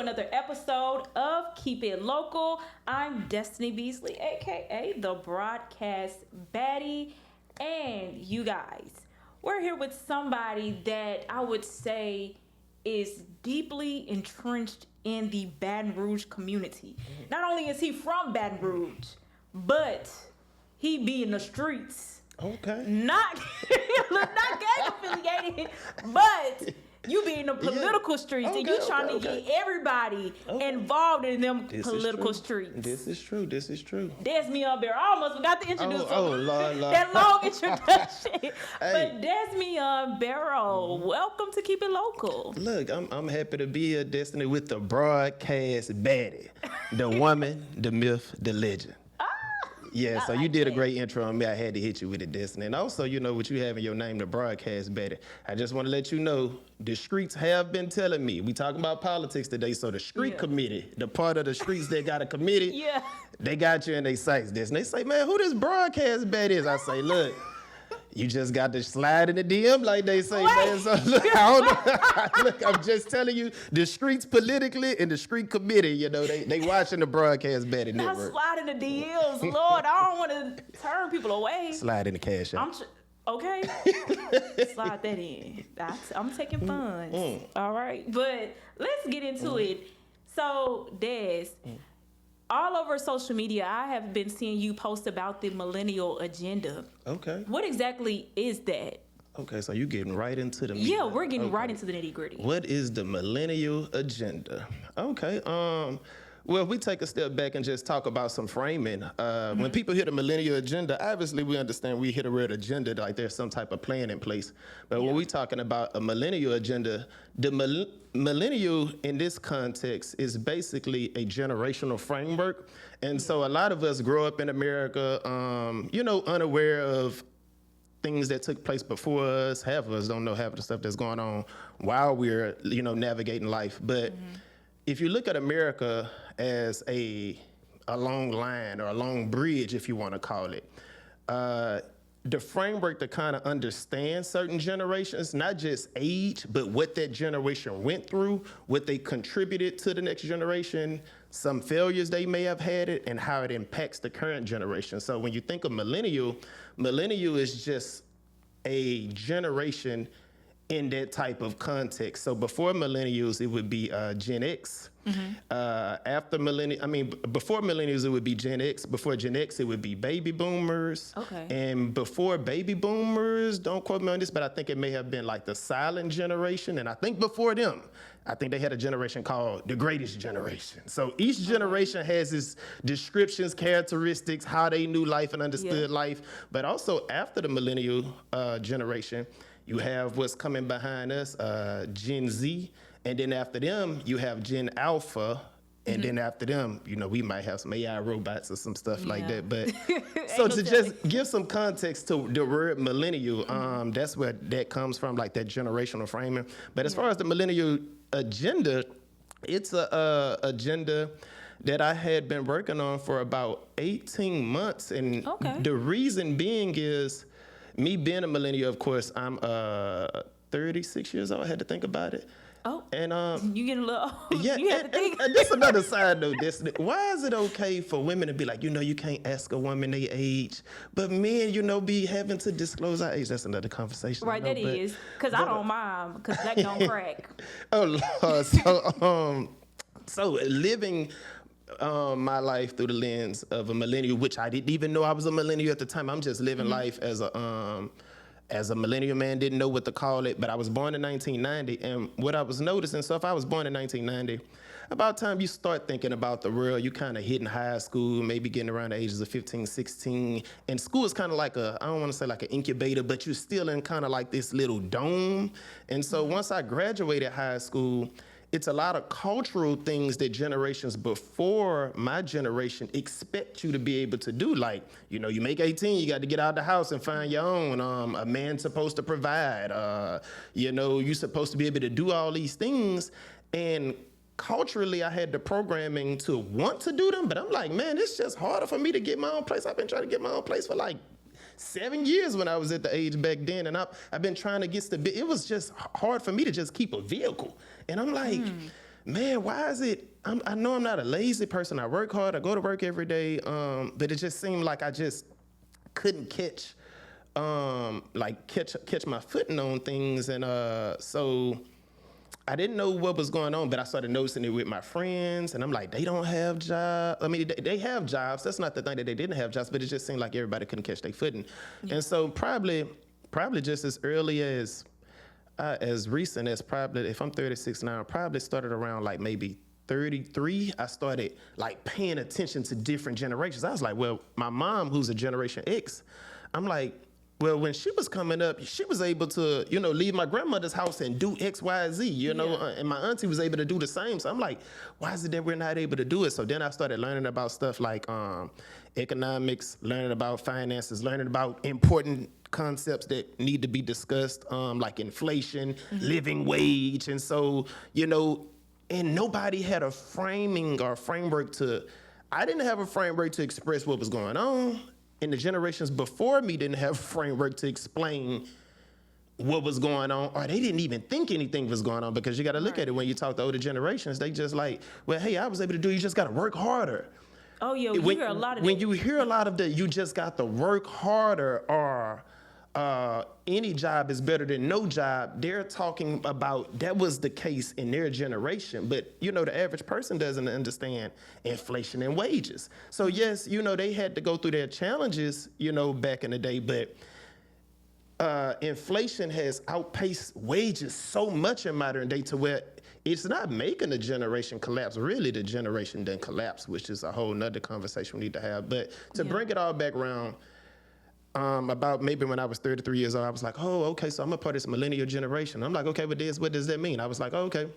another episode of Keep It Local. I'm Destiny Beasley, aka the Broadcast Baddie. And you guys, we're here with somebody that I would say is deeply entrenched in the Baton Rouge community. Not only is he from Baton Rouge, but he be in the streets. Okay. Not gang affiliated, but you be in the political streets and you trying to get everybody involved in them political streets. This is true. Dezmion Barrow. I almost forgot to introduce him. Lord. That long introduction. But Dezmion Barrow, welcome to Keep It Local. Look, I'm happy to be here, Destiny, with the broadcast baddie, the woman, the myth, the legend. Yeah, so you did a great intro on me. I had to hit you with it, Destiny. And also, you know what you have in your name, the broadcast baddie. I just want to let you know, the streets have been telling me. We talking about politics today, so the street committee, the part of the streets that got a committee, they got you in their sights, Destiny. They say, man, who this broadcast baddie is? I say, look, you just got to slide in the DM, like they say, man. So look, I don't know. Look, I'm just telling you, the streets politically and the street committee, you know, they watching the broadcast baddie network. Not slide in the DMs, Lord. I don't want to turn people away. Slide in the cash app. Okay. Slide that in. I'm taking funds. All right. But let's get into it. So, Des, all over social media, I have been seeing you post about the Millennial Agenda. Okay. What exactly is that? Okay, so you're getting right into the meat. Yeah, we're getting right into the nitty-gritty. What is the Millennial Agenda? Okay, well, if we take a step back and just talk about some framing, when people hear the Millennial Agenda, obviously we understand we hit a real agenda, like there's some type of plan in place. But when we're talking about a Millennial Agenda, the millennial in this context is basically a generational framework. And so a lot of us grow up in America, unaware of things that took place before us. Half of us don't know half of the stuff that's going on while we're, navigating life. But if you look at America as a long line or a long bridge, if you want to call it, the framework to kind of understand certain generations, not just age, but what that generation went through, what they contributed to the next generation, some failures they may have had it, and how it impacts the current generation. So when you think of millennial is just a generation in that type of context. So before millennials, it would be Gen X. Before millennials, it would be Gen X. Before Gen X, it would be baby boomers. Okay. And before baby boomers, don't quote me on this, but I think it may have been like the silent generation. And I think before them, I think they had a generation called the greatest generation. So each generation has its descriptions, characteristics, how they knew life and understood life. But also after the millennial generation, you have what's coming behind us, Gen Z, and then after them, you have Gen Alpha, and then after them, we might have some AI robots or some stuff like that. But so to just give some context to the word millennial, that's where that comes from, like that generational framing. But as far as the Millennial Agenda, it's a agenda that I had been working on for about 18 months. And the reason being is, me being a millennial, of course, I'm 36 years old. I had to think about it. Oh, and you getting a little old. Yeah, you had to think. And this another side note. Why is it okay for women to be like, you can't ask a woman their age, but men, be having to disclose our age? That's another conversation. Right, is. Because I don't mind, because black don't crack. Oh, Lord. So living my life through the lens of a millennial, which I didn't even know I was a millennial at the time. I'm just living life as a millennial man, didn't know what to call it, but I was born in 1990, and what I was noticing, so if I was born in 1990, about time you start thinking about the world, you kind of hitting high school, maybe getting around the ages of 15, 16, and school is kind of like I don't want to say like an incubator, but you're still in kind of like this little dome. And so once I graduated high school, it's a lot of cultural things that generations before my generation expect you to be able to do. Like, you make 18, you got to get out of the house and find your own. A man's supposed to provide. You're supposed to be able to do all these things. And culturally, I had the programming to want to do them, but I'm like, man, it's just harder for me to get my own place. I've been trying to get my own place for like 7 years when I was at the age back then, and I've been trying to get it was just hard for me to just keep a vehicle. And I'm like, man, why is it? I know I'm not a lazy person. I work hard. I go to work every day. But it just seemed like I just couldn't catch my footing on things, and so I didn't know what was going on, but I started noticing it with my friends, and I'm like, they don't have jobs. I mean, they have jobs. That's not the thing that they didn't have jobs, but it just seemed like everybody couldn't catch their footing. Yeah. And so probably just as early as recent as probably, if I'm 36 now, I probably started around like maybe 33, I started like paying attention to different generations. I was like, well, my mom, who's a Generation X, I'm like, well, when she was coming up, she was able to, leave my grandmother's house and do X, Y, Z, and my auntie was able to do the same. So I'm like, why is it that we're not able to do it? So then I started learning about stuff like economics, learning about finances, learning about important concepts that need to be discussed, like inflation, living wage. And so, and nobody had a framing or framework I didn't have a framework to express what was going on. And the generations before me didn't have a framework to explain what was going on, or they didn't even think anything was going on, because you got to look at it when you talk to older generations. They just like, well, hey, I was able to do, you just got to work harder. Oh, yeah, you hear a lot of that. When you hear a lot of that, you just got to work harder, or any job is better than no job. They're talking about that was the case in their generation, but the average person doesn't understand inflation and wages. So yes, they had to go through their challenges, back in the day, but inflation has outpaced wages so much in modern day to where it's not making the generation collapse. Really, the generation didn't collapse, which is a whole nother conversation we need to have. But to bring it all back around, about maybe when I was 33 years old, I was like, oh, okay, so I'm a part of this millennial generation. I'm like, okay, but what does that mean? I was like, oh, okay.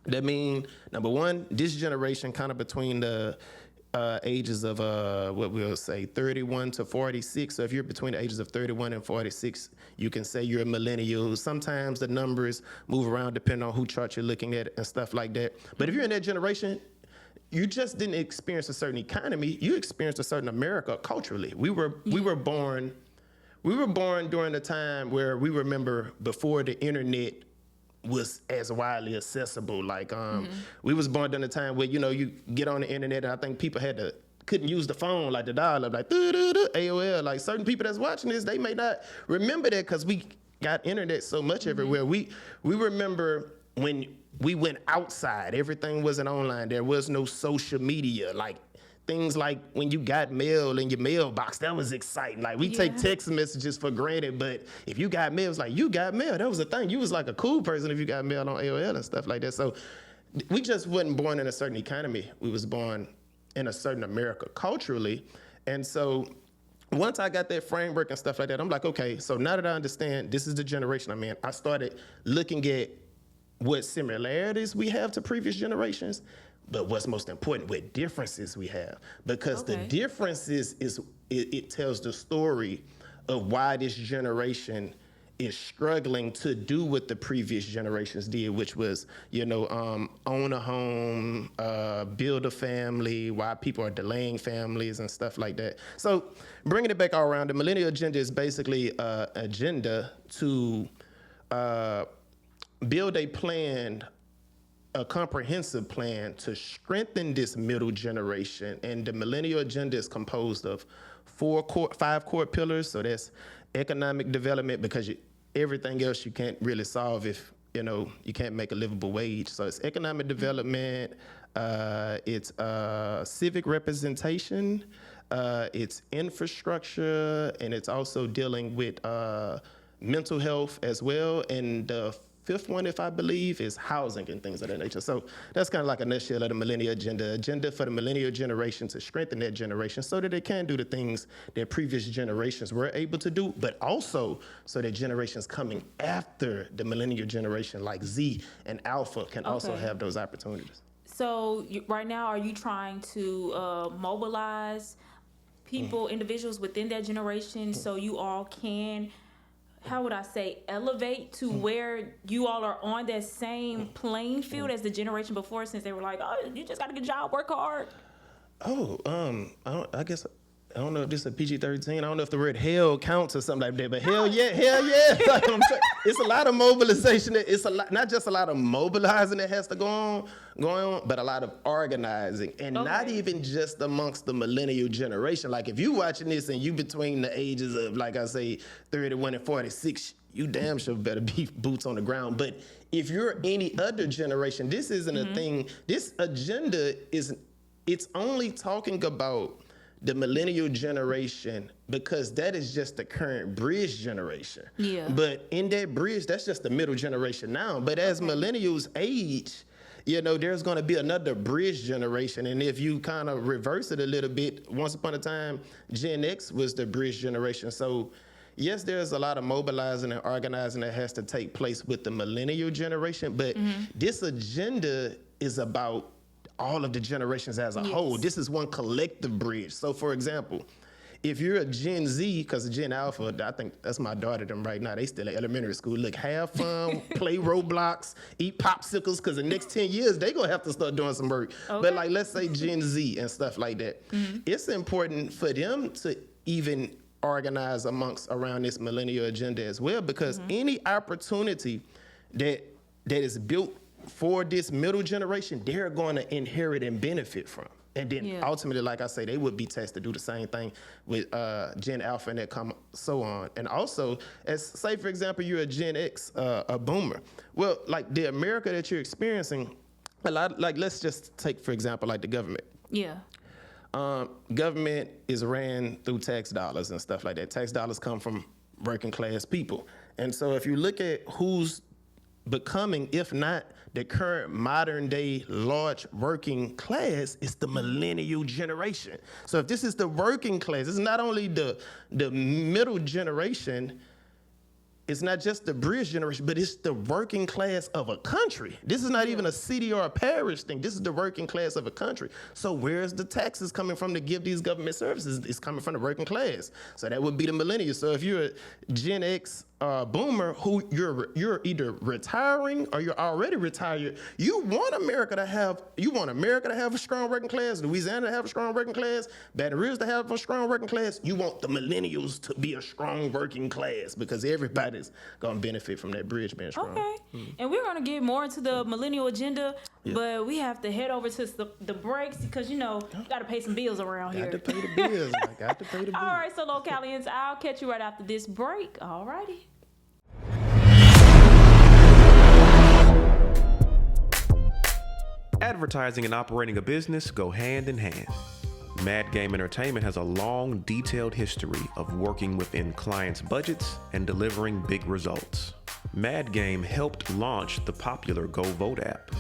That mean, number one, this generation kind of between the ages of, what we'll say, 31 to 46. So if you're between the ages of 31 and 46, you can say you're a millennial. Sometimes the numbers move around depending on who chart you're looking at and stuff like that. But if you're in that generation, you just didn't experience a certain economy. You experienced a certain America culturally. We were born during a time where we remember before the internet was as widely accessible. Like we was born during a time where you get on the internet, and I think people couldn't use the phone, like the dial-up, like AOL. Like certain people that's watching this, they may not remember that because we got internet so much everywhere. We remember when we went outside, everything wasn't online. There was no social media. Like things like when you got mail in your mailbox, that was exciting. Like we take text messages for granted, but if you got mail, it's like you got mail. That was a thing. You was like a cool person if you got mail on AOL and stuff like that. So we just wasn't born in a certain economy. We was born in a certain America culturally. And so once I got that framework and stuff like that, I'm like, okay, so now that I understand this is the generation I'm in, I started looking at what similarities we have to previous generations, but what's most important, what differences we have. Because the differences it tells the story of why this generation is struggling to do what the previous generations did, which was, own a home, build a family, why people are delaying families and stuff like that. So bringing it back all around, the Millennial Agenda is basically an agenda to build a comprehensive plan to strengthen this middle generation. And the Millennial Agenda is composed of 5 core pillars. So that's economic development, because everything else you can't really solve if, you can't make a livable wage. So it's economic development, it's civic representation, it's infrastructure, and it's also dealing with mental health as well. And the 5th one, if I believe, is housing and things of that nature. So that's kind of like a nutshell of the Millennial Agenda for the millennial generation, to strengthen that generation so that they can do the things that previous generations were able to do, but also so that generations coming after the millennial generation, like Z and Alpha, can also have those opportunities. So right now, are you trying to mobilize people, individuals within that generation, so you all can, how would I say, elevate to where you all are on that same playing field as the generation before, since they were like, oh, you just got to get a job, work hard? I guess I don't know if this is a PG-13. I don't know if the word hell counts or something like that, but hell yeah. Like, it's a lot of mobilization. It's a lot, not just a lot of mobilizing that has to go on, but a lot of organizing, and not even just amongst the millennial generation. Like if you watching this and you between the ages of, like I say, 31 and 46, you damn sure better be boots on the ground. But if you're any other generation, this isn't a thing. This agenda it's only talking about the millennial generation because that is just the current bridge generation. Yeah. But in that bridge, that's just the middle generation now. But as millennials age, there's going to be another bridge generation. And if you kind of reverse it a little bit, once upon a time, Gen X was the bridge generation. So yes, there's a lot of mobilizing and organizing that has to take place with the millennial generation. But this agenda is about all of the generations as a whole. This is one collective bridge. So for example, if you're a Gen Z, because Gen Alpha, I think that's my daughter them right now, they still at elementary school. Look, have fun, play Roblox, eat popsicles, because the next 10 years, they gonna have to start doing some work. But like, let's say Gen Z and stuff like that. It's important for them to even organize around this millennial agenda as well, because any opportunity that is built for this middle generation, they're going to inherit and benefit from. And then ultimately, like I say, they would be tasked to do the same thing with Gen Alpha and that come so on. And also, as say, for example, you're a Gen X, a boomer. Well, like the America that you're experiencing, a lot, like let's just take, for example, like the government. Yeah. Government is ran through tax dollars and stuff like that. Tax dollars come from working class people. And so if you look at who's becoming, if not the current modern day large working class, is the millennial generation. So if this is the working class, it's not only the middle generation, it's not just the bridge generation, but it's the working class of a country. This is not even a city or a parish thing. This is the working class of a country. So where's the taxes coming from to give these government services? It's coming from the working class. So that would be the millennials. So if you're a Gen X boomer who you're either retiring or you're already retired, you want America to have a strong working class, Louisiana to have a strong working class, Baton Rouge to have a strong working class. You want the millennials to be a strong working class because everybody's gonna benefit from that bridge being strong. Okay, and we're gonna get more into the millennial agenda, but we have to head over to the breaks because you gotta pay some bills around here. Got to pay the bills. I got to pay the bills. All right, so Localians, I'll catch you right after this break. All righty. Advertising and operating a business go hand in hand. Mad Game Entertainment has a long, detailed history of working within clients' budgets and delivering big results. Mad Game helped launch the popular Go Vote app.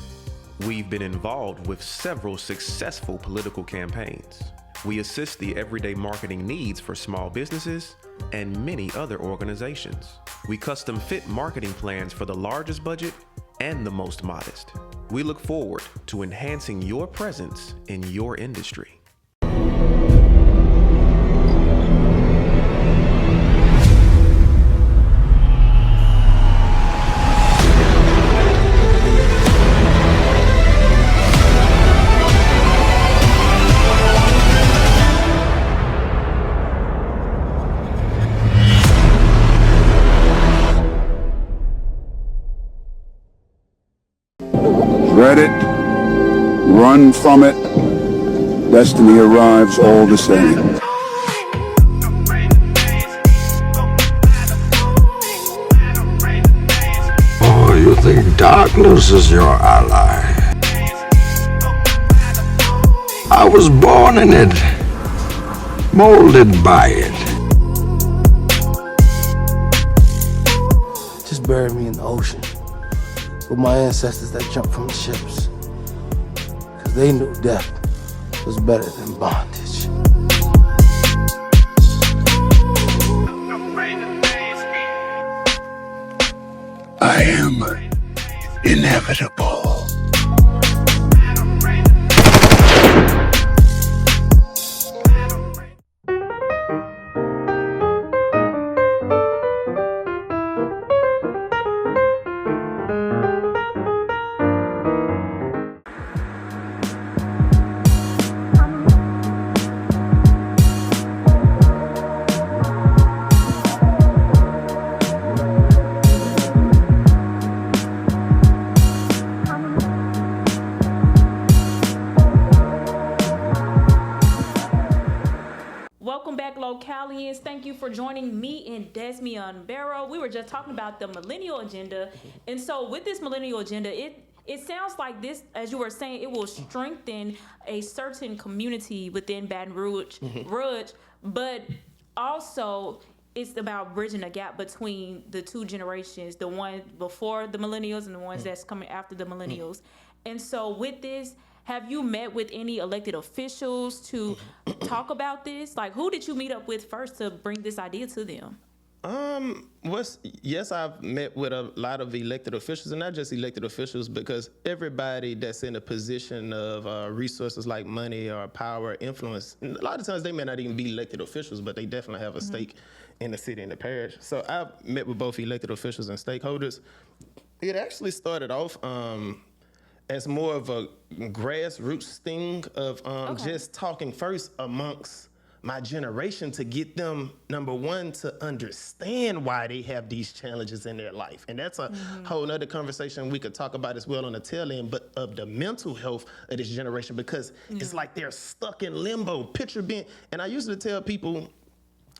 We've been involved with several successful political campaigns. We assist the everyday marketing needs for small businesses and many other organizations. We custom fit marketing plans for the largest budget and the most modest. We look forward to enhancing your presence in your industry. Dread it, run from it, destiny arrives all the same. Oh, you think darkness is your ally? I was born in it, molded by it. Just bury me in the ocean with my ancestors that jumped from the ships, because they knew death was better than bondage. I am inevitable. you for joining me and Dezmion Barrow. We were just talking about the Millennial Agenda. And so with this Millennial Agenda, it sounds like this, as you were saying, it will strengthen a certain community within Baton Rouge, but also it's about bridging a gap between the two generations, the one before the millennials and the ones that's coming after the millennials. And so with this, have you met with any elected officials to talk about this? Like, who did you meet up with first to bring this idea to them? Yes, I've met with a lot of elected officials, and not just elected officials, because everybody that's in a position of resources like money or power, influence, and a lot of times they may not even be elected officials, but they definitely have a stake in the city and the parish. So I've met with both elected officials and stakeholders. It actually started off as more of a grassroots thing of just talking first amongst my generation to get them, number one, to understand why they have these challenges in their life. And that's a whole nother conversation we could talk about as well on the tail end, but of the mental health of this generation, because it's like they're stuck in limbo. Picture being, and I usually tell people,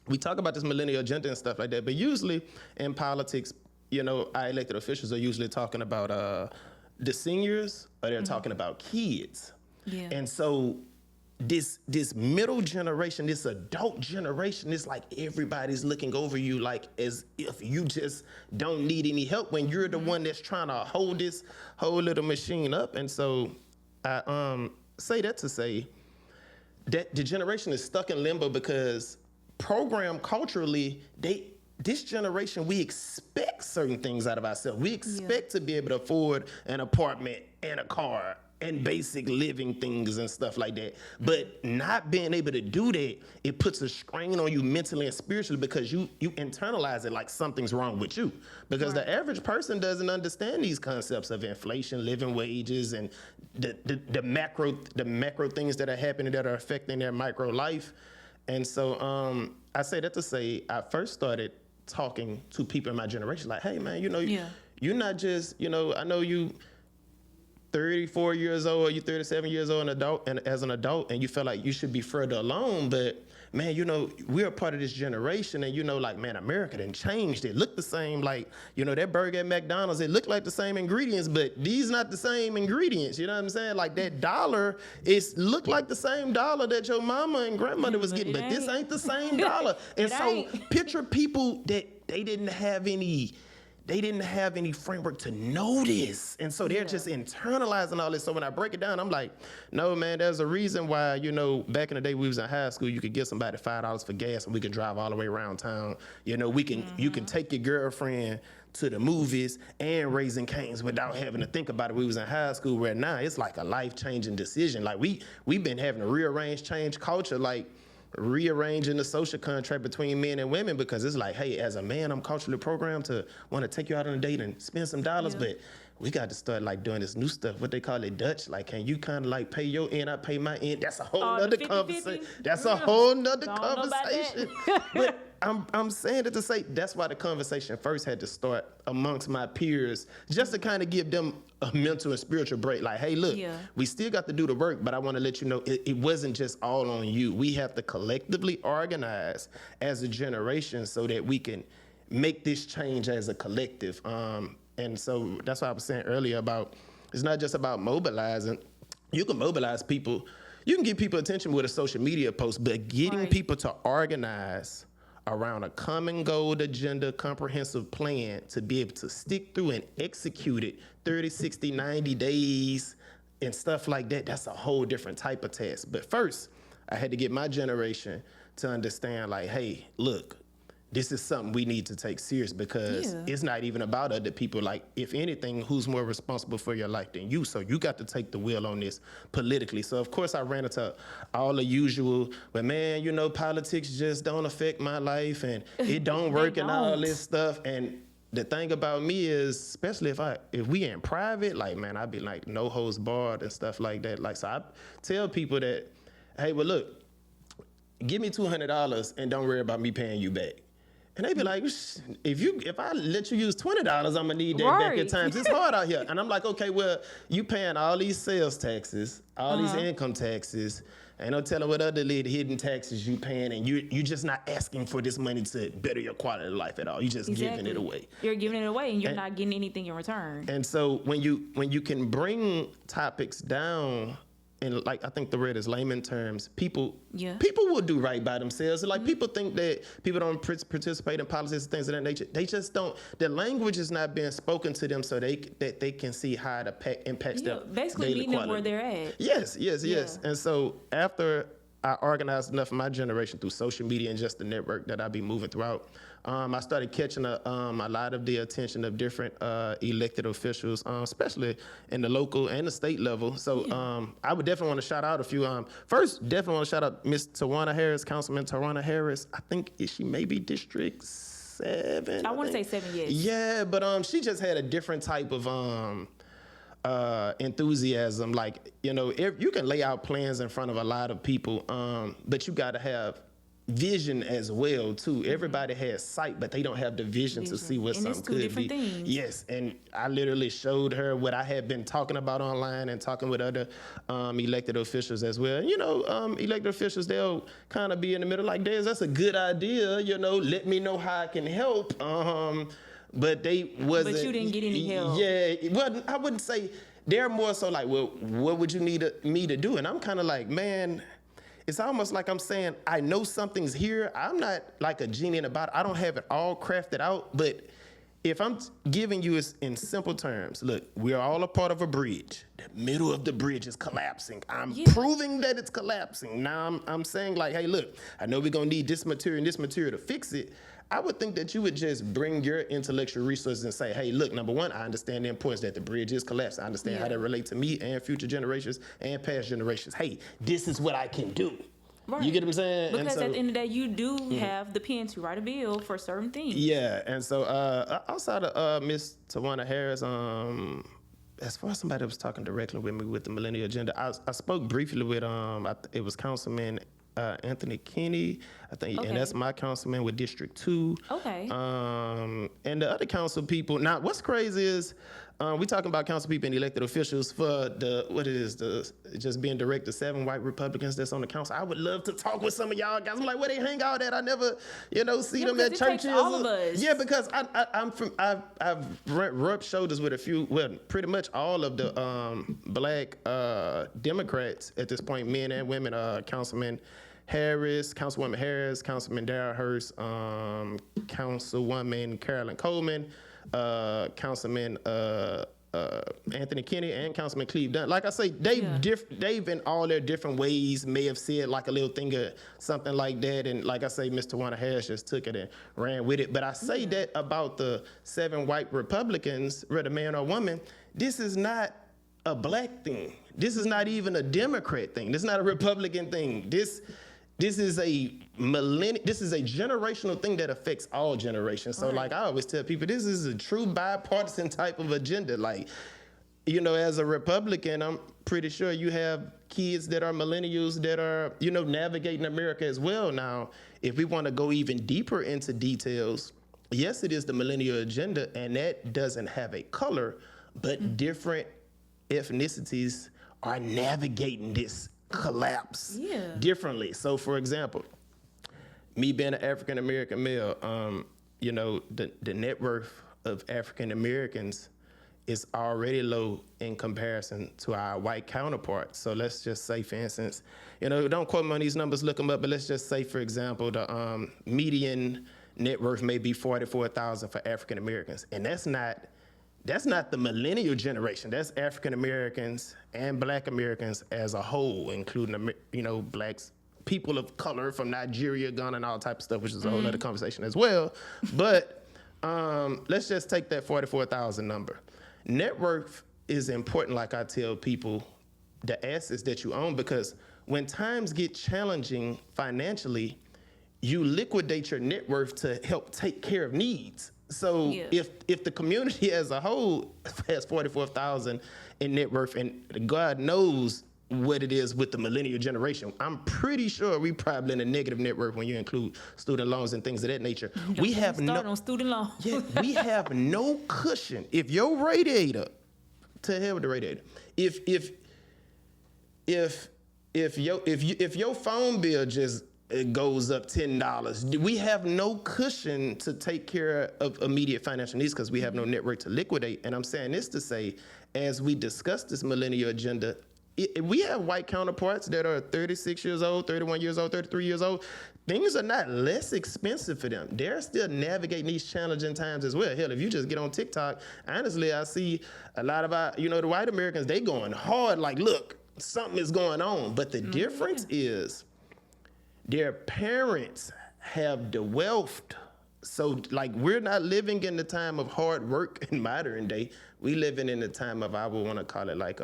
we talk about this millennial agenda and stuff like that, but usually in politics, you know, our elected officials are usually talking about the seniors, or they're talking about kids. Yeah. And so this middle generation, this adult generation, it's like everybody's looking over you like as if you just don't need any help when you're the one that's trying to hold this whole little machine up. And so I say that to say that the generation is stuck in limbo because programmed culturally, this generation, we expect certain things out of ourselves. We expect to be able to afford an apartment and a car and basic living things and stuff like that. But not being able to do that, it puts a strain on you mentally and spiritually because you internalize it like something's wrong with you. Because the average person doesn't understand these concepts of inflation, living wages, and the macro things that are happening that are affecting their micro life. And so I say that to say I first started talking to people in my generation like, hey man, you know, you're not just, you know, I know you 34 years old, or you 37 years old as an adult, and you feel like you should be further along, but man, you know, we're a part of this generation, and you know, like, man, America done changed. It looked the same, like, you know, that burger at McDonald's, it looked like the same ingredients, but these not the same ingredients, you know what I'm saying? Like, that dollar, it looked like the same dollar that your mama and grandmother was getting, but this ain't the same dollar. And so picture people that they didn't have any framework to know this. And so they're just internalizing all this. So when I break it down, I'm like, no, man, there's a reason why, you know, back in the day we was in high school, you could get somebody $5 for gas and we could drive all the way around town. You know, you can take your girlfriend to the movies and Raising Cane's without having to think about it. We was in high school, where now it's like a life-changing decision. Like we've been having to rearrange, change culture, like rearranging the social contract between men and women, because it's like, hey, as a man, I'm culturally programmed to want to take you out on a date and spend some dollars, but we got to start like doing this new stuff, what they call it Dutch. Like, can you kind of like pay your end, I pay my end? That's a whole nother conversation. That's a whole nother conversation. But I'm saying it to say that's why the conversation first had to start amongst my peers, just to kind of give them a mental and spiritual break. Like, hey, look, we still got to do the work, but I want to let you know it wasn't just all on you. We have to collectively organize as a generation so that we can make this change as a collective. And so that's what I was saying earlier about, it's not just about mobilizing. You can mobilize people. You can get people attention with a social media post, but getting people to organize around a common goal, agenda, comprehensive plan to be able to stick through and execute it 30, 60, 90 days and stuff like that, that's a whole different type of task. But first, I had to get my generation to understand, like, hey, look, this is something we need to take serious, because it's not even about other people. Like, if anything, who's more responsible for your life than you? So you got to take the wheel on this politically. So of course I ran into all the usual, but man, you know, politics just don't affect my life and it don't work and all this stuff. And the thing about me is, especially if we in private, like, man, I'd be like no holds barred and stuff like that. Like, so I tell people that, hey, well, look, give me $200 and don't worry about me paying you back. And they be like, if I let you use $20, I'm gonna need that back at times. It's hard out here. And I'm like, okay, well, you paying all these sales taxes, all these income taxes, Ain't no telling what other hidden taxes you paying, and you just not asking for this money to better your quality of life at all. You just giving it away. You're giving it away, and you're not getting anything in return. And so when you can bring topics down in, like, I think the word is layman terms, people will do right by themselves. Like, people think that people don't participate in politics and things of that nature. They just don't. The language is not being spoken to them so that they can see how it impacts their basically daily meeting them where they're at. Yes. And so after I organized enough of my generation through social media and just the network that I be moving throughout, I started catching a lot of the attention of different elected officials, especially in the local and the state level. So I would definitely want to shout out a few. First, definitely want to shout out Miss Tawana Harris, Councilman Tawana Harris. I think she may be District 7. I want to say 7, yes. Yeah, but she just had a different type of enthusiasm. Like, you can lay out plans in front of a lot of people, but you got to have vision as well too. Everybody has sight, but they don't have the vision to see what something could be. And it's 2 different things. Yes, and I literally showed her what I had been talking about online and talking with other elected officials as well. Elected officials, they'll kind of be in the middle like, Dez, that's a good idea, let me know how I can help. But they wasn't. But you didn't get any help. Yeah, well, I wouldn't say. They're more so like, well, what would you need me to do? And I'm kind of like, man, it's almost like I'm saying, I know something's here. I'm not like a genie in a bottle. I don't have it all crafted out. But if I'm giving you in simple terms, look, we're all a part of a bridge. The middle of the bridge is collapsing. I'm proving that it's collapsing. Now I'm saying like, hey, look, I know we're going to need this material and this material to fix it. I would think that you would just bring your intellectual resources and say, hey, look, number one, I understand the importance that the bridge is collapsed. I understand how that relates to me and future generations and past generations. Hey, this is what I can do. Right. You get what I'm saying? Because at the end of the day, you do have the pen to write a bill for certain things. Yeah, and so outside of Miss Tawana Harris, as far as somebody that was talking directly with me with the Millennial Agenda, I spoke briefly with, it was Councilman Anthony Kinney, I think, and that's my councilman with District 2. Okay. And the other council people. Now, what's crazy is we talking about council people and elected officials for just being direct to 7 white Republicans that's on the council. I would love to talk with some of y'all guys. I'm like, where they hang out at? I never, see them at churches. All of us. Yeah, because I've rubbed shoulders with pretty much all of the black Democrats at this point, men and women, Councilwoman Harris, Councilman Darrell Hurst, Councilwoman Carolyn Coleman, Councilman Anthony Kinney, and Councilman Cleve Dunn. Like I say, they've in all their different ways may have said like a little thing or something like that. And like I say, Mr. Tawana Harris just took it and ran with it. But I say that about the 7 white Republicans, whether man or woman, this is not a black thing. This is not even a Democrat thing. This is not a Republican thing. This is a generational thing that affects all generations. So like I always tell people, this is a true bipartisan type of agenda. Like, as a Republican, I'm pretty sure you have kids that are millennials that are, navigating America as well. Now, if we want to go even deeper into details, yes, it is the Millennial Agenda, and that doesn't have a color, but different ethnicities are navigating this collapse differently. So, for example, me being an African American male, the net worth of African Americans is already low in comparison to our white counterparts. So let's just say, for instance, don't quote me on these numbers, look them up, but let's just say, for example, the median net worth may be $44,000 for African Americans, and that's not the millennial generation. That's African Americans and Black Americans as a whole, including blacks, people of color from Nigeria, Ghana, and all type of stuff, which is a whole other conversation as well. But let's just take that 44,000 number. Net worth is important, like I tell people, the assets that you own, because when times get challenging financially, you liquidate your net worth to help take care of needs. So if the community as a whole has 44,000 in net worth, and God knows what it is with the millennial generation, I'm pretty sure we probably in a negative net worth when you include student loans and things of that nature. We have on student loans. We have no cushion. If your radiator, to hell with the radiator, if if your phone bill just it goes up $10, we have no cushion to take care of immediate financial needs because we have no network to liquidate. And I'm saying this to say, as we discuss this millennial agenda, we have white counterparts that are 36 years old, 31 years old, 33 years old. Things are not less expensive for them. They're still navigating these challenging times as well. Hell, if you just get on TikTok, honestly, I see a lot of our, the white Americans, they going hard like, look, something is going on. But the difference is their parents have the wealth. So like we're not living in the time of hard work in modern day. We living in the time of, I would want to call it like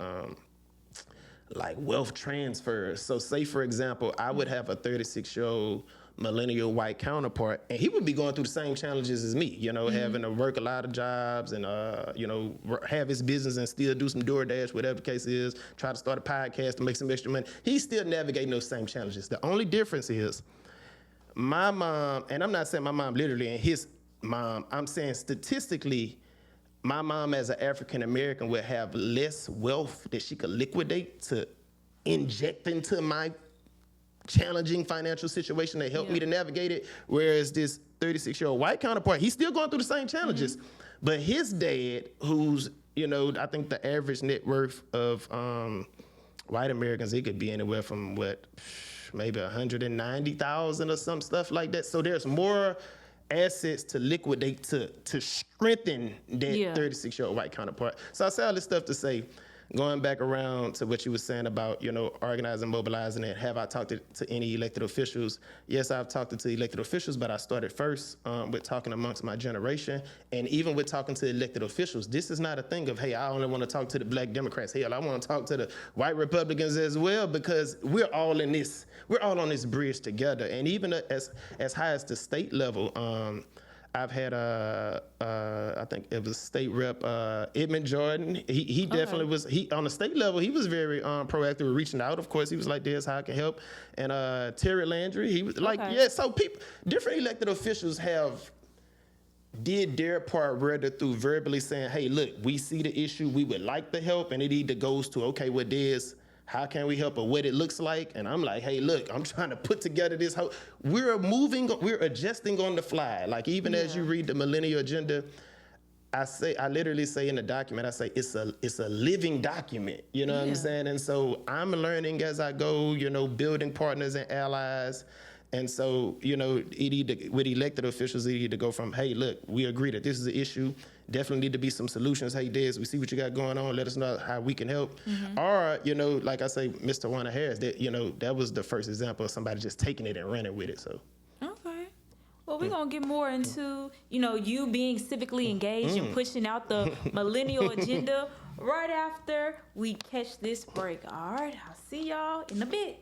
wealth transfers. So say for example, I would have a 36-year-old millennial white counterpart, and he would be going through the same challenges as me, having to work a lot of jobs and, have his business and still do some DoorDash, whatever the case is, try to start a podcast to make some extra money. He's still navigating those same challenges. The only difference is my mom, and I'm not saying my mom literally and his mom, I'm saying statistically, my mom as an African American would have less wealth that she could liquidate to inject into my challenging financial situation that helped me to navigate it. Whereas this 36-year-old white counterpart, he's still going through the same challenges. But his dad, who's, I think the average net worth of white Americans, it could be anywhere from maybe 190,000 or some stuff like that. So there's more assets to liquidate to strengthen that 36-year-old white counterpart. So I say all this stuff to say, going back around to what you were saying about, organizing, mobilizing, and have I talked to any elected officials? Yes, I've talked to elected officials, but I started first with talking amongst my generation. And even with talking to elected officials, this is not a thing of, hey, I only want to talk to the Black Democrats. Hell, I want to talk to the white Republicans as well, because we're all in this. We're all on this bridge together. And even as high as the state level, I've had I think it was state rep Edmund Jordan. He definitely was. He on the state level, he was very proactive with reaching out. Of course, he was like, "There's how I can help." And Terry Landry, he was like, "Yeah." So different elected officials did their part, rather through verbally saying, "Hey, look, we see the issue. We would like the help," and it either goes to, "Okay, what Dez, how can we help, or what it looks like?" And I'm like, hey, look, I'm trying to put together this whole, we're adjusting on the fly. Like even as you read the Millennial Agenda, I literally say in the document, I say it's a living document, what I'm saying? And so I'm learning as I go, building partners and allies. And so, with elected officials, it either go from, hey, look, we agree that this is an issue. Definitely need to be some solutions. Hey, Dez, we see what you got going on. Let us know how we can help. Or, like I say, Mr. Warner Harris, that was the first example of somebody just taking it and running with it. So. Okay. Well, we're going to get more into, you being civically engaged and pushing out the millennial agenda right after we catch this break. All right. I'll see y'all in a bit.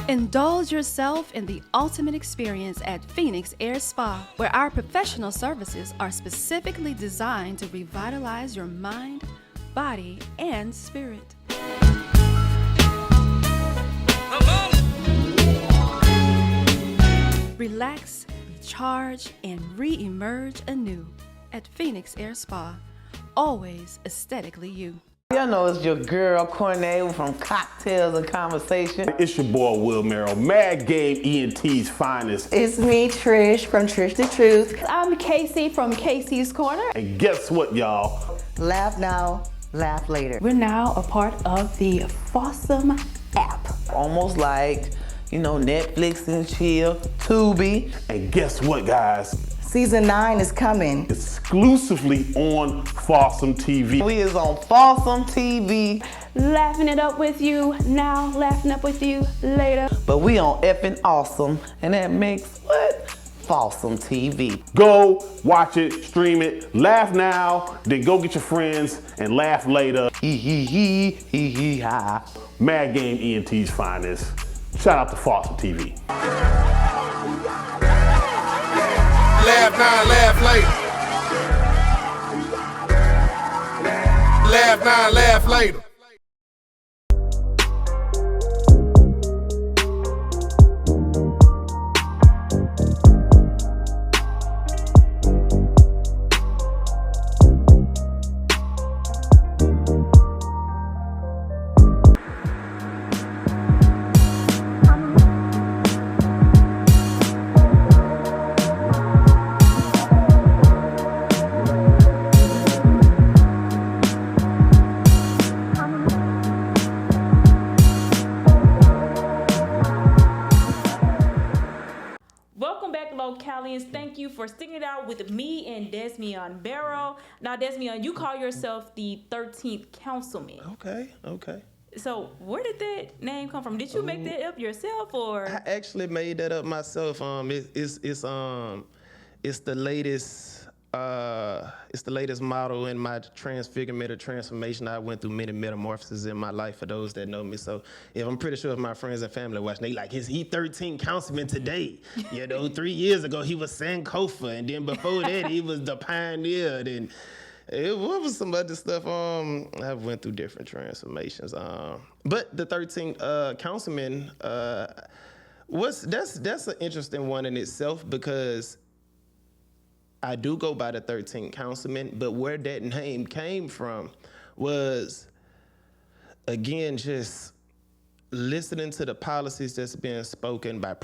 Indulge yourself in the ultimate experience at Phoenix Air Spa, where our professional services are specifically designed to revitalize your mind, body, and spirit. Relax, recharge, and re-emerge anew at Phoenix Air Spa. Always aesthetically you. Y'all know it's your girl, Cornell, from Cocktails and Conversation. It's your boy, Will Merrill, Mad Game ENT's finest. It's me, Trish, from Trish the Truth. I'm Casey from Casey's Corner. And guess what, y'all? Laugh now, laugh later. We're now a part of the Fossum app. Almost like, Netflix and chill, Tubi. And guess what, guys? Season 9 is coming. Exclusively on Fossum TV. We is on Fossum TV. Laughing it up with you now, laughing up with you later. But we on effing awesome, and that makes what? Fossum TV. Go, watch it, stream it, laugh now, then go get your friends and laugh later. Hee hee hee, hee hee ha. Mad Game ENT's finest. Shout out to Fossum TV. Laugh now, laugh later. Laugh now, laugh later. Welcome back, Localians. Thank you for sticking it out with me and Dezmion Barrow. Now, Dezmion, you call yourself the 13th councilman. Okay. So where did that name come from? Did you make that up yourself, or? I actually made that up myself. It's the latest model in my transfigurement or transformation. I went through many metamorphoses in my life, for those that know me. So I'm pretty sure if my friends and family watching, they like, is he 13 councilman today? 3 years ago he was Sankofa, and then before that he was the pioneer. And what was some other stuff? I went through different transformations. But the 13th councilman, that's an interesting one in itself, because I do go by the 13th councilman, but where that name came from was, again, just listening to the policies that's being spoken by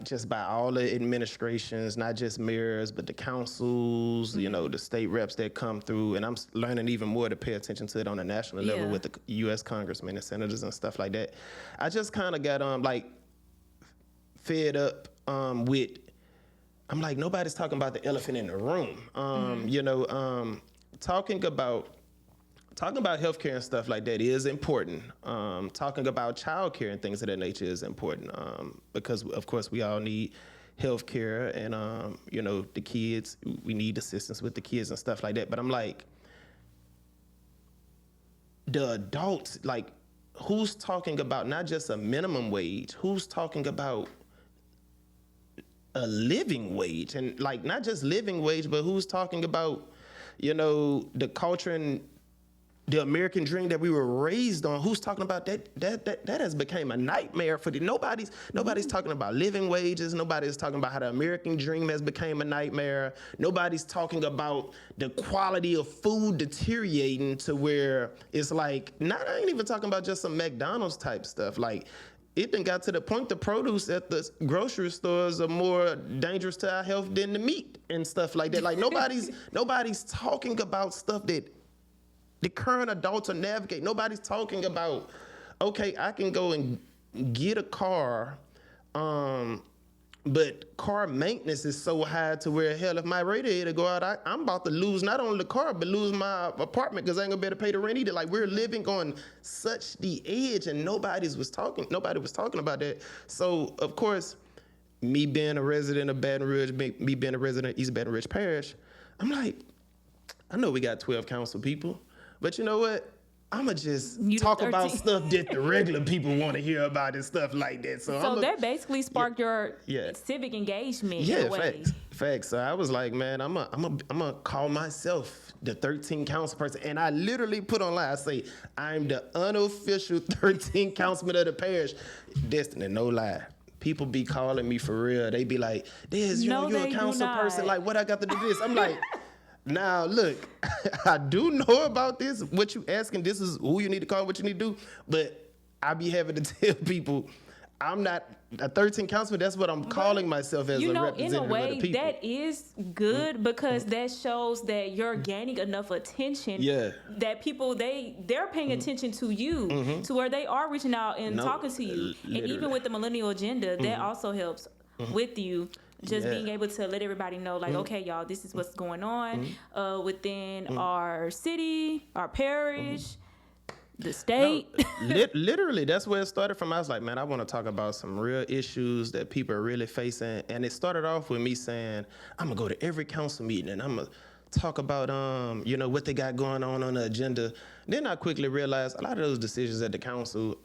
just by all the administrations, not just mayors, but the councils, the state reps that come through. And I'm learning even more to pay attention to it on a national level with the U.S. congressmen and senators and stuff like that. I just kind of got fed up with, I'm like, nobody's talking about the elephant in the room. Talking about healthcare and stuff like that is important. Talking about childcare and things of that nature is important, because of course we all need healthcare, and the kids, we need assistance with the kids and stuff like that. But I'm like, the adults, who's talking about not just a minimum wage, who's talking about a living wage, and not just living wage, but who's talking about, the culture and the American dream that we were raised on? Who's talking about that? That has become a nightmare for nobody's talking about living wages. Nobody's talking about how the American dream has become a nightmare. Nobody's talking about the quality of food deteriorating to where it's I ain't even talking about just some McDonald's type stuff. It done got to the point the produce at the grocery stores are more dangerous to our health than the meat and stuff like that. Nobody's talking about stuff that the current adults are navigating. Nobody's talking about, okay, I can go and get a car, but car maintenance is so high to where, hell, if my radiator go out, I'm about to lose not only the car, but lose my apartment, because I ain't gonna be able to pay the rent either. We're living on such the edge, and nobody was talking about that. So, of course, me being a resident of Baton Rouge, me being a resident of East Baton Rouge Parish, I'm like, I know we got 12 council people, but you know what? I'ma just talk about stuff that the regular people want to hear about and stuff like that. So that basically sparked your civic engagement. Yeah, in a way. Facts. So I was like, man, I'm gonna call myself the 13th council person, and I literally put online, I say, I'm the unofficial 13th councilman of the parish. Destiny, no lie. People be calling me for real. They be like, Dez, you're a council person. What I got to do this? I'm like, now, look, I do know about this, what you asking, this is who you need to call, what you need to do, but I be having to tell people, I'm not a 13th councilman, that's what I'm calling myself as a representative in a way, of the people. that is good, because that shows that you're gaining enough attention that people, they're paying attention to you, to where they are reaching out and talking to you. Literally. And even with the Millennial Agenda, that also helps with you. Just being able to let everybody know, okay, y'all, this is what's going on within our city, our parish, the state. No, literally, that's where it started from. I was like, man, I want to talk about some real issues that people are really facing. And it started off with me saying, I'm going to go to every council meeting and I'm going to talk about, what they got going on the agenda. Then I quickly realized a lot of those decisions at the council,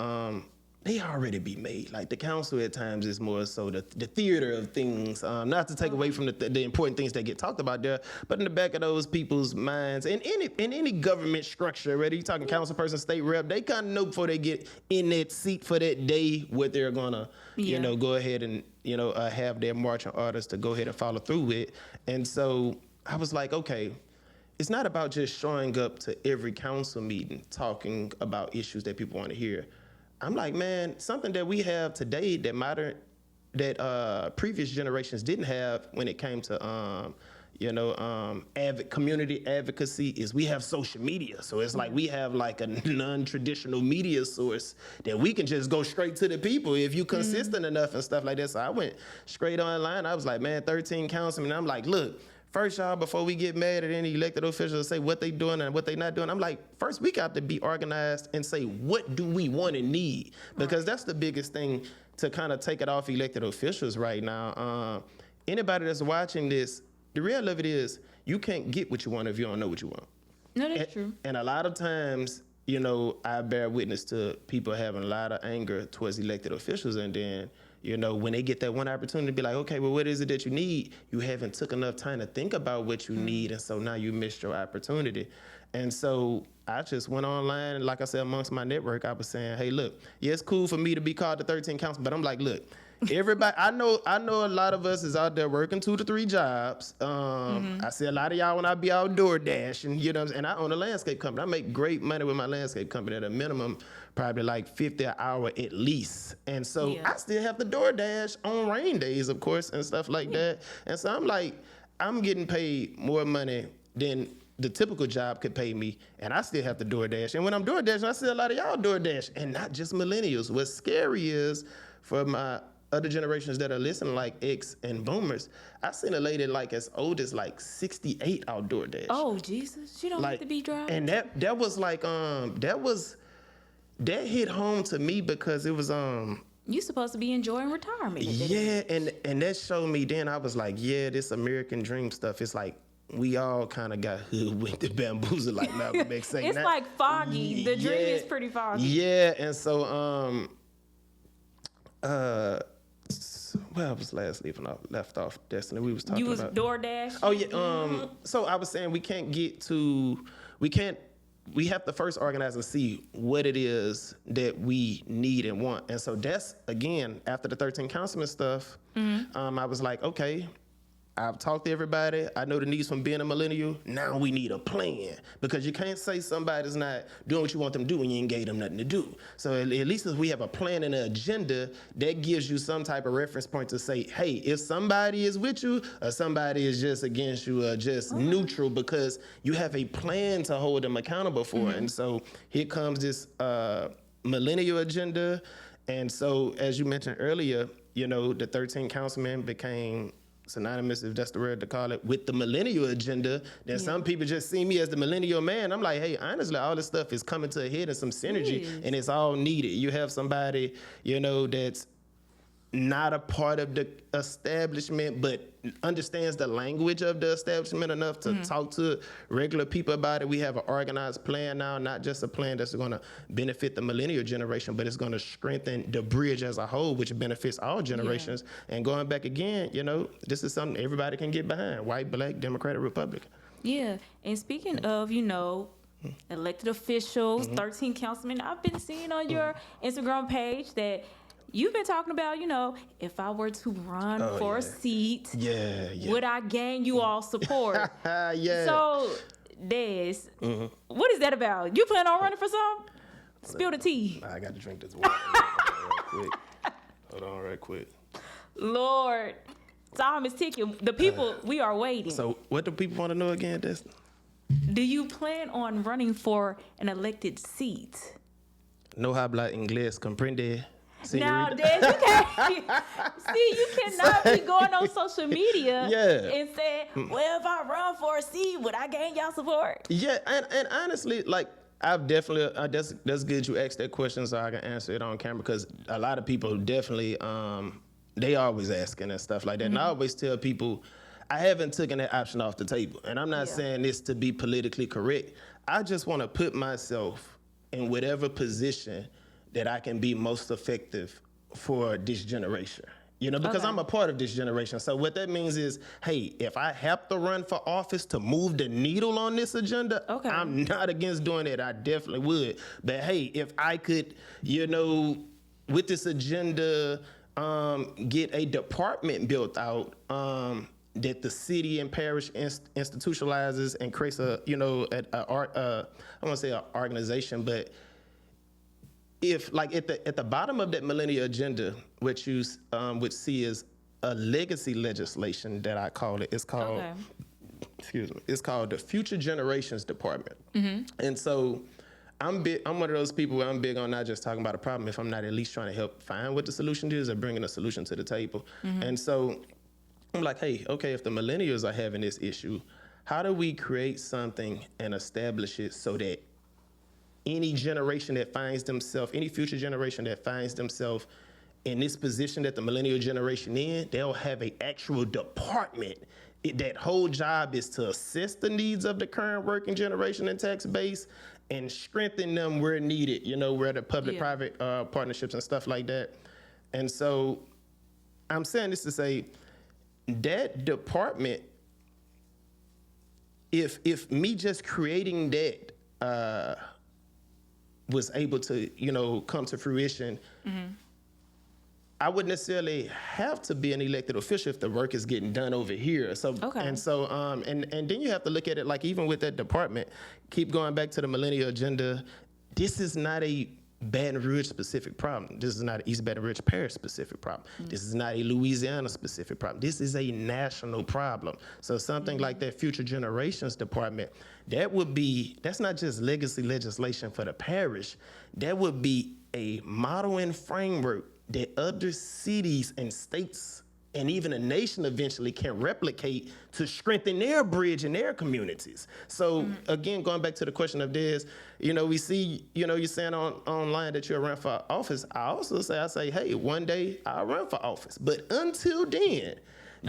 they already be made. Like the council at times is more so the theater of things, not to take away from the important things that get talked about there, but in the back of those people's minds, in any government structure, whether you're talking council person, state rep, they kind of know before they get in that seat for that day what they're gonna, go ahead and, have their marching orders to go ahead and follow through with. And so I was like, okay, it's not about just showing up to every council meeting talking about issues that people want to hear. I'm like, man, something that we have today that previous generations didn't have when it came to, community advocacy is we have social media. So it's like we have like a non-traditional media source that we can just go straight to the people if you consistent enough and stuff like that. So I went straight online. I was like, man, 13 councilmen. I'm like, look, first, y'all, before we get mad at any elected officials say what they doing and what they not doing, I'm like, first we got to be organized and say, what do we want and need? Because that's the biggest thing to kind of take it off elected officials right now. Anybody that's watching this, the real of it is you can't get what you want if you don't know what you want. No, that's true. And a lot of times, I bear witness to people having a lot of anger towards elected officials, and then when they get that one opportunity to be like, okay, well, what is it that you need? You haven't took enough time to think about what you need, and so now you missed your opportunity. And so I just went online, and like I said, amongst my network, I was saying, hey, look, yeah, it's cool for me to be called the 13th council, but I'm like, look, everybody, I know a lot of us is out there working 2 to 3 jobs. I see a lot of y'all when I be out door dashing, and I own a landscape company. I make great money with my landscape company at a minimum, probably like $50 an hour at least. And so I still have to door dash on rain days, of course, and stuff like that. And so I'm like, I'm getting paid more money than the typical job could pay me, and I still have to door dash. And when I'm door dashing, I see a lot of y'all door dash, and not just millennials. What's scary is for my other generations that are listening, like X and boomers, I seen a lady like as old as like 68 outdoor dash. Oh Jesus, she don't have to be driving. And that was like that hit home to me because it was you supposed to be enjoying retirement. And that showed me then I was like, yeah, this American dream stuff, it's like we all kind of got hoodwinked and bamboozled, like Malcolm X saying. It's like foggy. The dream is pretty foggy. Yeah, and so where I was left off, Destiny. We was talking about DoorDash. Oh yeah. So I was saying we have to first organize and see what it is that we need and want. And so that's, again, after the 13 councilman stuff, I was like, okay, I've talked to everybody. I know the needs from being a millennial. Now we need a plan, because you can't say somebody's not doing what you want them to do when you ain't gave them nothing to do. So at least if we have a plan and an agenda, that gives you some type of reference point to say, hey, if somebody is with you or somebody is just against you or just neutral, because you have a plan to hold them accountable for. And so here comes this millennial agenda. And so as you mentioned earlier, the 13 councilmen became synonymous, if that's the word to call it, with the millennial agenda. Then some people just see me as the millennial man. I'm like, hey, honestly, all this stuff is coming to a head and some synergy, and it's all needed. You have somebody, that's not a part of the establishment, but understands the language of the establishment enough to talk to regular people about it. We have an organized plan now, not just a plan that's going to benefit the millennial generation, but it's going to strengthen the bridge as a whole, which benefits all generations. And going back again, this is something everybody can get behind: white, black, Democrat, or Republican. Yeah, and speaking of, elected officials, 13 councilmen, I've been seeing on your Instagram page that you've been talking about, if I were to run for a seat, would I gain you all support? So, Des, what is that about? You plan on running for some? Spill the tea. I got to drink this water real quick. Hold on right quick. Lord, time is ticking. The people, we are waiting. So what do people want to know again, Des? Do you plan on running for an elected seat? No habla inglés, comprende? Now, Des, you cannot be going on social media and saying, well, if I run for a seat, would I gain y'all support? Yeah, and honestly, like, I've definitely, that's good you asked that question so I can answer it on camera, because a lot of people definitely, they always asking and stuff like that. And I always tell people, I haven't taken that option off the table. And I'm not saying this to be politically correct. I just want to put myself in whatever position that I can be most effective for this generation. You know, because I'm a part of this generation. So what that means is, hey, if I have to run for office to move the needle on this agenda, I'm not against doing it. I definitely would. But hey, if I could, you know, with this agenda, get a department built out that the city and parish institutionalizes and creates a, you know, I want to say an organization, but if like at the bottom of that Millennial Agenda, what you would see is a legacy legislation that I call it. It's called, excuse me, it's called the Future Generations Department. And so I'm one of those people where I'm big on not just talking about a problem if I'm not at least trying to help find what the solution is or bringing a solution to the table. And so I'm like, hey, okay, if the millennials are having this issue, how do we create something and establish it so that any generation that finds themselves, any future generation that finds themselves in this position that the millennial generation in, they'll have an actual department. That whole job is to assess the needs of the current working generation and tax base and strengthen them where needed, you know, where the public-private partnerships and stuff like that. And so I'm saying this to say that department, if me just creating that, was able to, you know, come to fruition, I wouldn't necessarily have to be an elected official if the work is getting done over here. So, and so, and then you have to look at it like even with that department, keep going back to the Millennial Agenda, this is not a Baton Rouge specific problem. This is not an East Baton Rouge Parish specific problem. This is not a Louisiana specific problem. This is a national problem. So something like that Future Generations Department, that's not just legacy legislation for the parish. That would be a model and framework that other cities and states and even a nation eventually can replicate to strengthen their bridge in their communities. So again, going back to the question of Dez, you know, we see, you know, you're saying online that you're running for office. I say, hey, one day I'll run for office. But until then,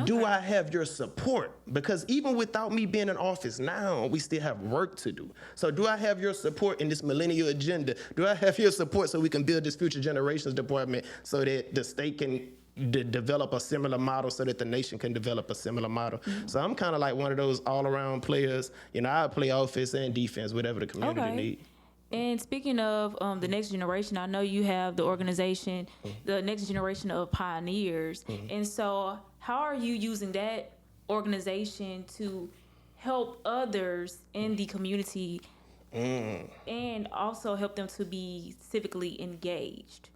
do I have your support? Because even without me being in office now, we still have work to do. So do I have your support in this Millennial Agenda? Do I have your support so we can build this Future Generations Department so that the state can develop a similar model so that the nation can develop a similar model? So I'm kind of like one of those all-around players. You know, I play offense and defense, whatever the community needs. And speaking of the next generation, I know you have the organization, the next generation of pioneers. And so how are you using that organization to help others in the community and also help them to be civically engaged?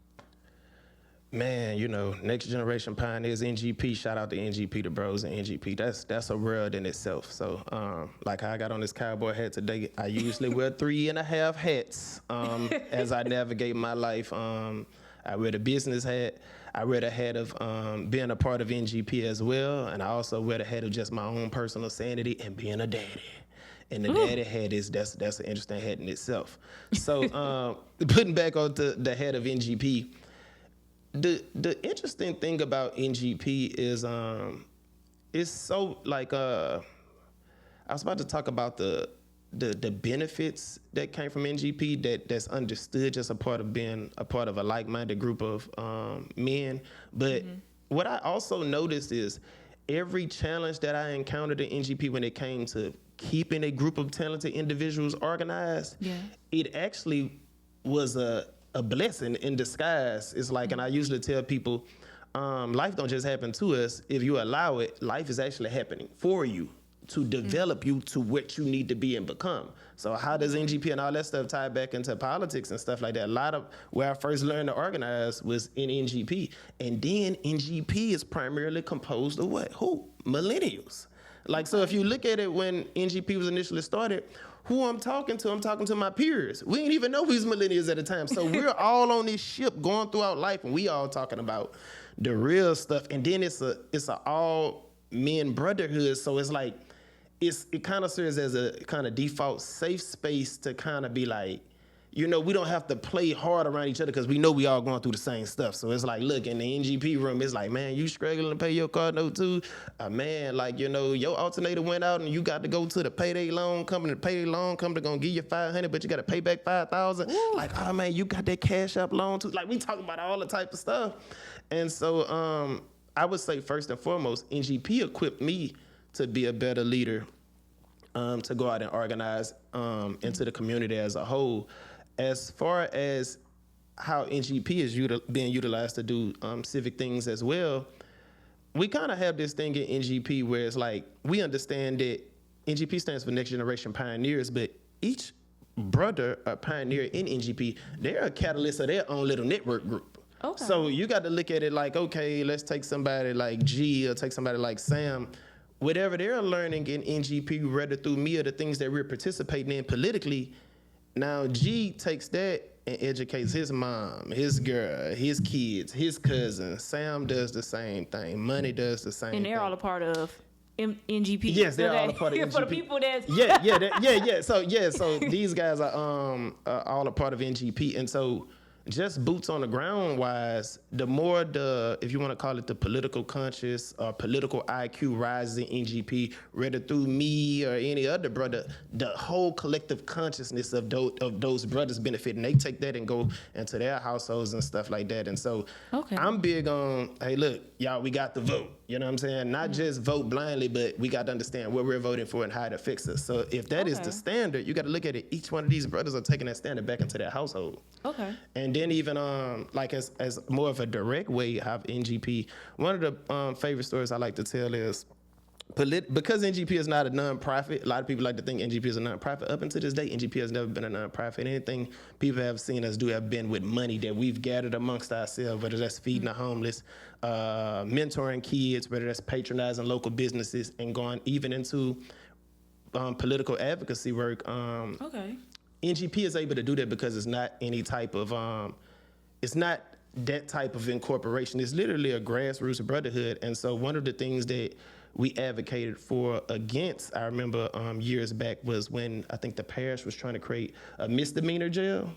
Man, you know, next generation pioneers, NGP, shout out to NGP, the bros and NGP. That's a world in itself. So like I got on this cowboy hat today, I usually wear 3.5 hats as I navigate my life. I wear the business hat. I wear the hat of being a part of NGP as well. And I also wear the hat of just my own personal sanity and being a daddy. And the daddy hat that's an interesting hat in itself. So putting back on the hat of NGP, the interesting thing about NGP is it's so like I was about to talk about the benefits that came from NGP that's understood just a part of being a part of a like-minded group of men. But what I also noticed is every challenge that I encountered in NGP when it came to keeping a group of talented individuals organized, it actually was a blessing in disguise. It's like, and I usually tell people, life don't just happen to us. If you allow it, life is actually happening for you to develop you to what you need to be and become. So how does NGP and all that stuff tie back into politics and stuff like that? A lot of where I first learned to organize was in NGP. And then NGP is primarily composed of what? Who? Millennials. Like, so if you look at it when NGP was initially started, who I'm talking to my peers. We didn't even know we was millennials at the time. So we're all on this ship going throughout life and we all talking about the real stuff. And then it's a all men brotherhood. So it's like, it kind of serves as a kind of default safe space to kind of be like, we don't have to play hard around each other because we know we all going through the same stuff. So it's like, look, in the NGP room, it's like, man, you struggling to pay your car note too? Man, like, your alternator went out and you got to go to the payday loan company. The payday loan company going to give you $500, but you got to pay back $5,000. Like, oh, man, you got that Cash App loan too. Like, we talking about all the type of stuff. And so I would say first and foremost, NGP equipped me to be a better leader, to go out and organize into the community as a whole. As far as how NGP is being utilized to do civic things as well, we kind of have this thing in NGP where it's like, we understand that NGP stands for Next Generation Pioneers, but each brother or pioneer in NGP, they're a catalyst of their own little network group. Okay. So you got to look at it like, okay, let's take somebody like G or take somebody like Sam. Whatever they're learning in NGP, whether through me or the things that we're participating in politically, now G takes that and educates his mom, his girl, his kids, his cousins. Sam does the same thing. Money does the same thing. And they're all a part of NGP. Yes, they're all a part of NGP. For the people that's... Yeah. So these guys are all a part of NGP. And so just boots on the ground wise, the more if you want to call it the political conscious or political IQ rises in NGP, whether through me or any other brother, the whole collective consciousness of those brothers benefit, and they take that and go into their households and stuff like that. And so I'm big on, hey, look, y'all, we got to vote. You know what I'm saying? Not just vote blindly, but we got to understand what we're voting for and how it affects us. So if that is the standard, you got to look at it. Each one of these brothers are taking that standard back into their household. Okay. And then even like as more of a direct way, have NGP. One of the favorite stories I like to tell is because NGP is not a nonprofit. A lot of people like to think NGP is a nonprofit. Up until this day, NGP has never been a nonprofit. Anything people have seen us do have been with money that we've gathered amongst ourselves, whether that's feeding the homeless, mentoring kids, whether that's patronizing local businesses, and going even into political advocacy work. NGP is able to do that because it's not any type of, it's not that type of incorporation. It's literally a grassroots brotherhood. And so one of the things that we advocated for against, I remember years back, was when I think the parish was trying to create a misdemeanor jail.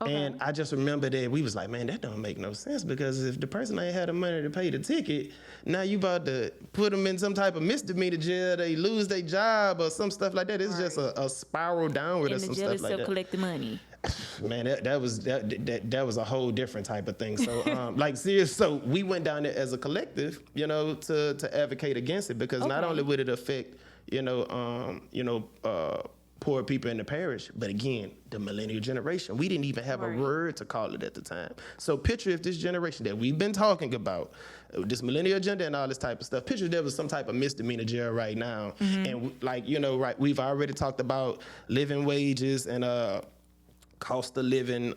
And I just remember that we was like, man, that don't make no sense, because if the person ain't had the money to pay the ticket, now you about to put them in some type of misdemeanor jail, they lose their job or some stuff like that. It's just a spiral downward or some stuff like that. And the jail is still collecting money. Man, that was a whole different type of thing. So like serious. So we went down there as a collective, to advocate against it, because not only would it affect, poor people in the parish, but again, the millennial generation. We didn't even have a word to call it at the time. So picture if this generation that we've been talking about, this millennial agenda and all this type of stuff, picture there was some type of misdemeanor jail right now. And we've already talked about living wages and cost of living,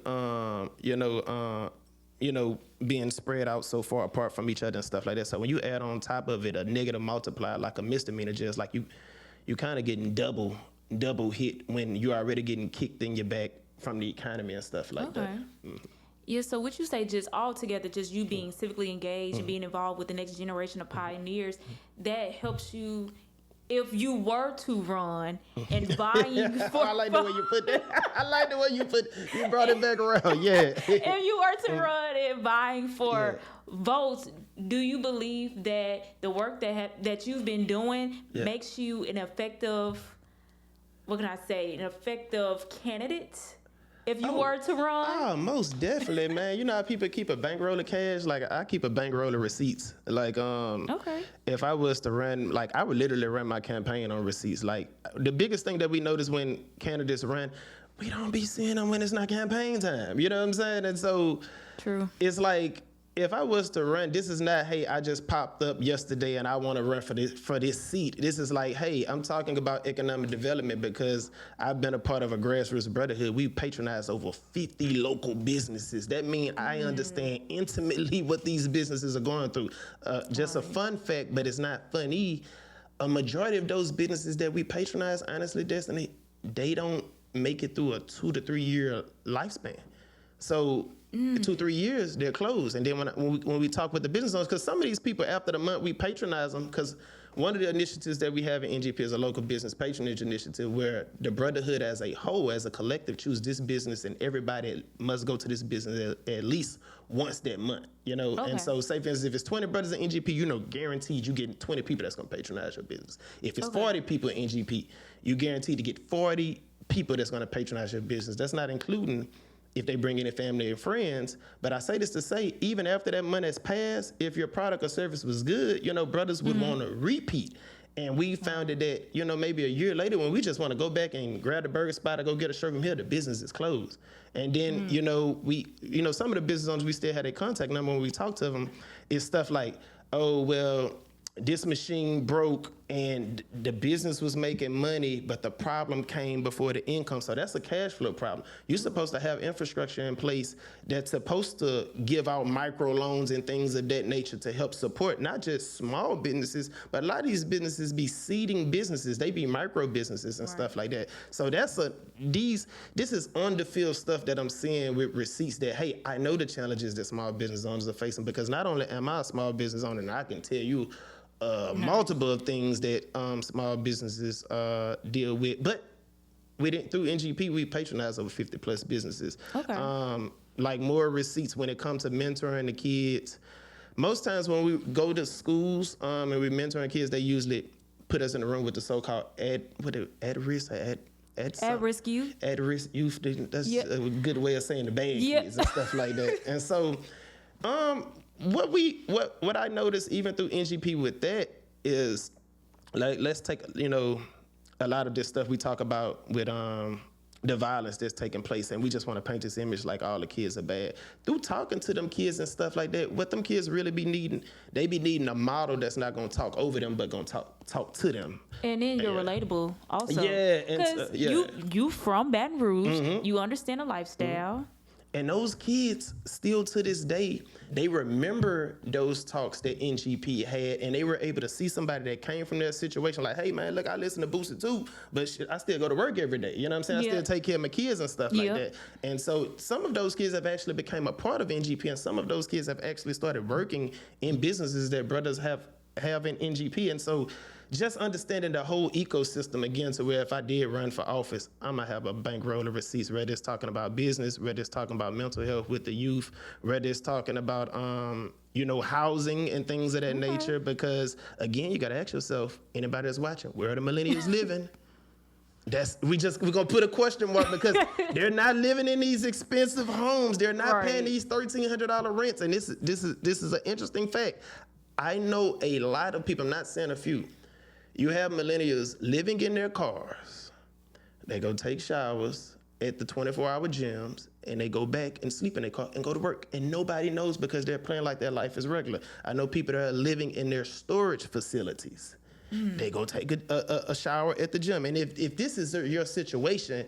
being spread out so far apart from each other and stuff like that. So when you add on top of it a negative multiplier like a misdemeanor jail, it's like you kind of getting double hit when you're already getting kicked in your back from the economy and stuff like that. Yeah, so would you say just altogether, just you being civically engaged and being involved with the next generation of pioneers, that helps you if you were to run and buying for... I like the way you put that. I like the way you brought it back around, yeah. If you were to run and buying for votes, do you believe that the work that you've been doing makes you an effective... what can I say, an effective candidate if you were to run? Oh, most definitely, man. You know how people keep a bankroll of cash? Like, I keep a bankroll of receipts. Like, if I was to run, like, I would literally run my campaign on receipts. Like, the biggest thing that we notice when candidates run, we don't be seeing them when it's not campaign time. You know what I'm saying? And so, it's like, if I was to run, this is not, hey, I just popped up yesterday and I want to run for this seat. This is like, hey, I'm talking about economic development because I've been a part of a grassroots brotherhood. We patronize over 50 local businesses. That means I understand intimately what these businesses are going through. Just a fun fact, but it's not funny. A majority of those businesses that we patronize, honestly, Destiny, they don't make it through a 2 to 3 year lifespan. So 2-3 years, they're closed. And then when we talk with the business owners, because some of these people, after the month we patronize them, because one of the initiatives that we have in NGP is a local business patronage initiative where the brotherhood as a whole, as a collective, choose this business, and everybody must go to this business at least once that month, you know? Okay. And so say for instance, if it's 20 brothers in NGP, you know, guaranteed you get 20 people that's gonna patronize your business. If it's 40 people in NGP, you guaranteed to get 40 people that's gonna patronize your business. That's not including if they bring in their family and friends. But I say this to say, even after that money has passed, if your product or service was good, you know, brothers would want to repeat. And we found that, you know, maybe a year later when we just want to go back and grab the burger spot or go get a shirt from here, the business is closed. And then, you know, some of the business owners, we still had their contact number when we talk to them, is stuff like, oh, well, this machine broke and the business was making money, but the problem came before the income. So that's a cash flow problem. You're supposed to have infrastructure in place that's supposed to give out micro loans and things of that nature to help support not just small businesses, but a lot of these businesses be seeding businesses. They be micro businesses and stuff like that. So this is on the field stuff that I'm seeing with receipts that, hey, I know the challenges that small business owners are facing, because not only am I a small business owner, and I can tell you multiple of things that small businesses deal with, but through NGP, we patronize over 50 plus businesses. Okay. Like more receipts when it comes to mentoring the kids. Most times when we go to schools and we're mentoring kids, they usually put us in a room with the so-called at-risk youth. At-risk youth. That's a good way of saying the bad kids and stuff like that. And so, what I noticed even through NGP with that is, like, let's take, you know, a lot of this stuff we talk about with the violence that's taking place, and we just want to paint this image like all the kids are bad. Through talking to them kids and stuff like that, what them kids really be needing, they be needing a model that's not gonna talk over them, but gonna talk to them. And then you're relatable also. Yeah, because you from Baton Rouge, you understand the lifestyle. And those kids still to this day, they remember those talks that NGP had, and they were able to see somebody that came from that situation like, hey man, look, I listen to Booster too, but shit, I still go to work every day. You know what I'm saying? I still take care of my kids and stuff like that. And so some of those kids have actually become a part of NGP, and some of those kids have actually started working in businesses that brothers have in NGP. And so just understanding the whole ecosystem again, to where if I did run for office, I'm gonna have a bankroll of receipts, whether it's talking about business, whether it's talking about mental health with the youth, whether it's talking about housing and things of that nature. Because again, you gotta ask yourself, anybody that's watching, where are the millennials living? We're gonna put a question mark, because they're not living in these expensive homes. They're not paying these $1,300 rents. And this is an interesting fact. I know a lot of people, I'm not saying a few. You have millennials living in their cars. They go take showers at the 24-hour gyms, and they go back and sleep in their car and go to work. And nobody knows, because they're playing like their life is regular. I know people that are living in their storage facilities. They go take a shower at the gym. And if this is your situation,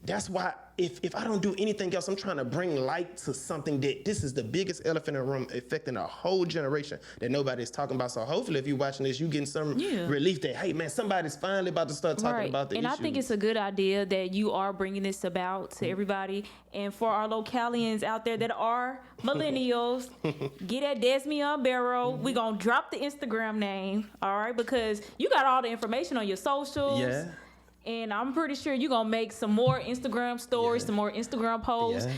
that's why if I don't do anything else, I'm trying to bring light to something that this is the biggest elephant in the room, affecting a whole generation that nobody's talking about. So hopefully if you're watching this, you're getting some relief that, hey man, somebody's finally about to start talking about the issue. And I think it's a good idea that you are bringing this about to everybody. And for our localians out there that are millennials, get at Dezmion Barrow. We're going to drop the Instagram name, all right? Because you got all the information on your socials. Yeah. And I'm pretty sure you're going to make some more Instagram stories, some more Instagram posts.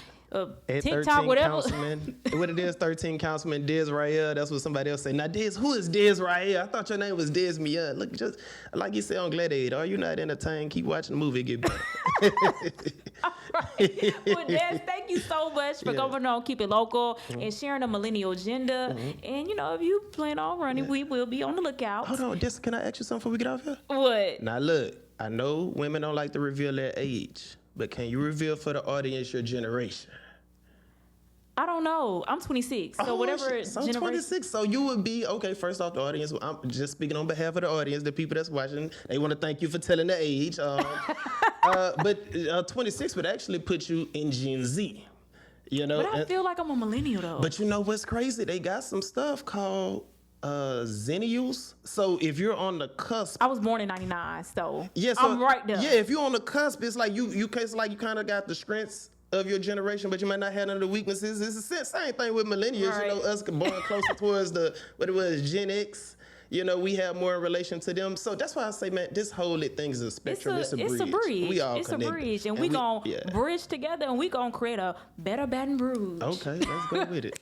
TikTok, whatever. What it is, 13 Councilman Dez. That's what somebody else say. Now, Dez, who is Dez right here? I thought your name was Dezmion. Look, just like you say on Gladiator, are you not entertained? Keep watching the movie, get better. All right. Well, Dez, thank you so much for going on Keep It Local and sharing the Millennial Agenda. And, you know, if you plan on running, we will be on the lookout. Hold on, Des, can I ask you something before we get off here? What? Now, look, I know women don't like to reveal their age, but can you reveal for the audience your generation? I don't know. I'm 26, so whatever. So 26, so you would be, okay, first off, the audience, I'm just speaking on behalf of the audience, the people that's watching, they want to thank you for telling the age. But 26 would actually put you in Gen Z. You know? But I feel like I'm a millennial, though. But you know what's crazy? They got some stuff called Zennials. So if you're on the cusp, I was born in '99, so yeah, I'm right there. Yeah, if you're on the cusp, it's like you kind of got the strengths of your generation, but you might not have none of the weaknesses. It's the same thing with millennials. Right. You know, us born closer towards what it was, Gen X. we have more in relation to them. So that's why I say, man, this whole thing is a spectrum. It's a bridge. We all connected. A bridge, and we gonna bridge together, and we gonna create a better Baton Rouge. Okay, let's go with it.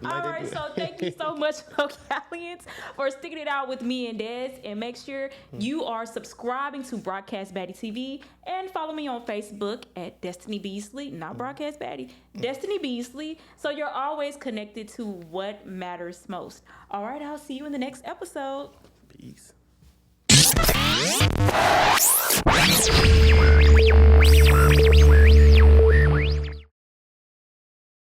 All right, so thank you so much, Ocalians, for sticking it out with me and Des. And make sure you are subscribing to Broadcast Baddie TV and follow me on Facebook at Destiny Beasley, not Broadcast Baddie, Destiny Beasley. So you're always connected to what matters most. All right, I'll see you in the next episode. Peace.